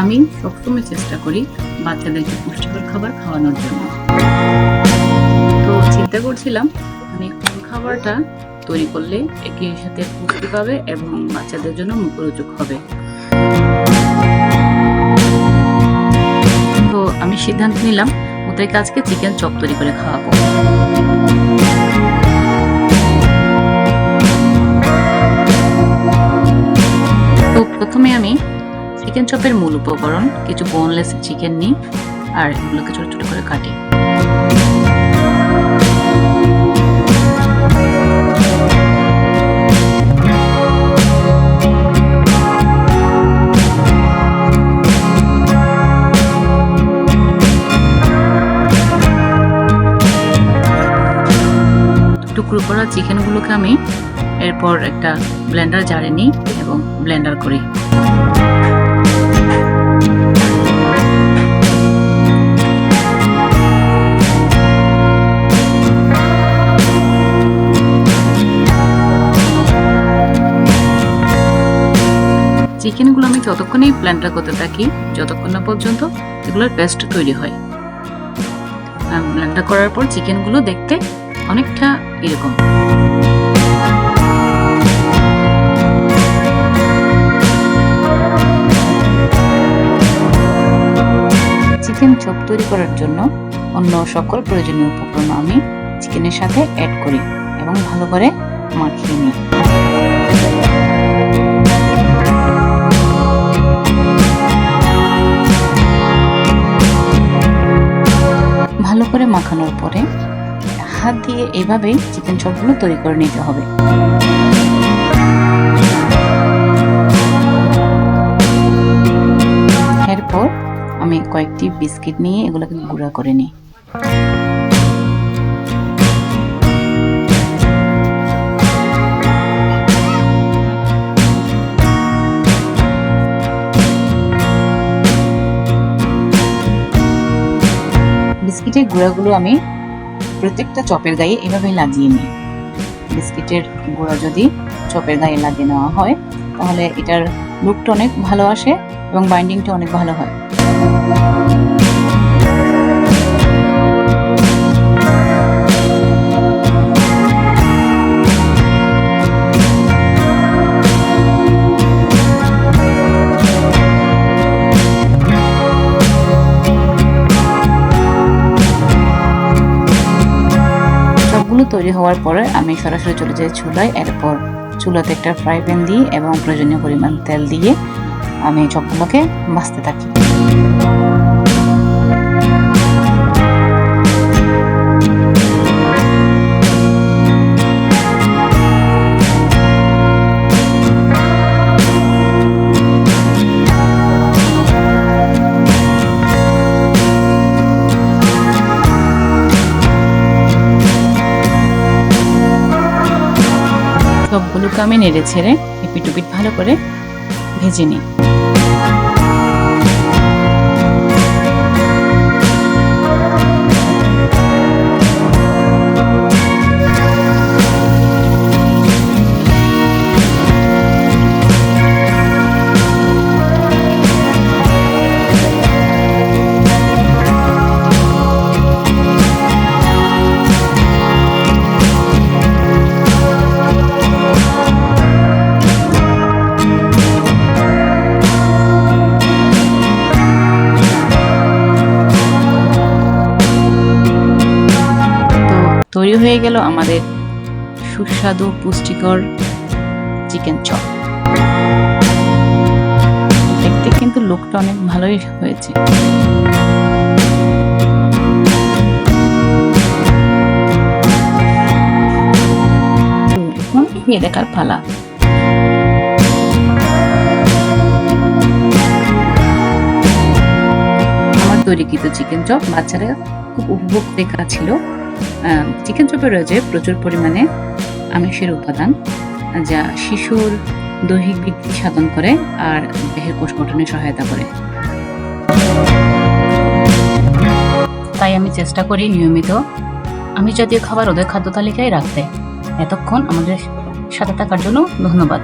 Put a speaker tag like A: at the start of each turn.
A: আমি সবসময় চেষ্টা করি বাচ্চাদেরকে পুষ্টিকর খাবার খাওয়ানোর জন্য। তো চিন্তা করছিলাম মানে কোন খাবারটা তৈরি করলে একই সাথে পুষ্টি পাবে এবং বাচ্চাদের জন্য মুখরোচক হবে। তো আমি সিদ্ধান্ত নিলাম ওদেরকে আজকে চিকেন চপ তৈরি করে খাওয়াবো। তো প্রথমে আমি চিকেন চপের মূল উপকরণ কিছু বোনলেস চিকেন নিই আর এগুলোকে ছোট ছোট করে কাটি। টুকরো করা চিকেনগুলোকে আমি এরপর একটা ব্লেন্ডার জারে নিই এবং ব্লেন্ডার করি। চিকেনগুলো আমি ততক্ষণই ব্লেন্ডার করতে থাকি যতক্ষণ না পর্যন্ত এগুলোর পেস্ট তৈরি হয়। ব্লেন্ডার করার পর চিকেনগুলো দেখতে অনেকটা এরকম। চিকেন চপ তৈরি করার জন্য অন্য সকল প্রয়োজনীয় উপকরণ আমি চিকেনের সাথে অ্যাড করি এবং ভালো করে মাখিয়ে নিই। ভালো করে মাখানোর পরে হাত দিয়ে এভাবেই চিকেন চপগুলো তৈরি করে নিতে হবে। এরপর আমি কয়েকটি বিস্কিট নিয়ে এগুলোকে গুঁড়া করে নিই। বিস্কিটের গুঁড়াগুলো আমি প্রত্যেকটা চপের গায়ে এভাবেই লাগিয়ে নিই। বিস্কিটের গুঁড়া যদি চপের গায়ে লাগিয়ে নেওয়া হয় তাহলে এটার লুকটা অনেক ভালো আসে এবং বাইন্ডিংটা অনেক ভালো হয়। তৈরি হওয়ার পরে আমি সরাসরি চলে যাই চুলায়। এরপর চুলাতে একটা ফ্রাই প্যান দিই এবং প্রয়োজনীয় পরিমাণ তেল দিয়ে আমি চপগুলোকে ভাজতে থাকি। সবগুলোকে আমি নেড়ে ছেড়ে এপিট ওপিট ভালো করে ভেজে নিই। তৈরি হয়ে গেল আমাদের সুস্বাদু পুষ্টিকর চিকেন চপ। দেখতে কিন্তু লুকটা অনেক ভালোই হয়েছে। এখন খেয়ে দেখার পালা। আমার তৈরিকৃত চিকেন চপ বাচ্চারা খুব উপভোগ করে খাচ্ছিল। চিকেন চপে রয়েছে প্রচুর পরিমাণে আমিষের উপাদান যা শিশুর দৈহিক বৃদ্ধি সাধন করে আর দেহের কোষ গঠনে সহায়তা করে। তাই আমি চেষ্টা করি নিয়মিত আমিষ জাতীয় খাবার ওদের খাদ্য তালিকায় রাখতে। এতক্ষণ আমাদের সাথে থাকার জন্য ধন্যবাদ।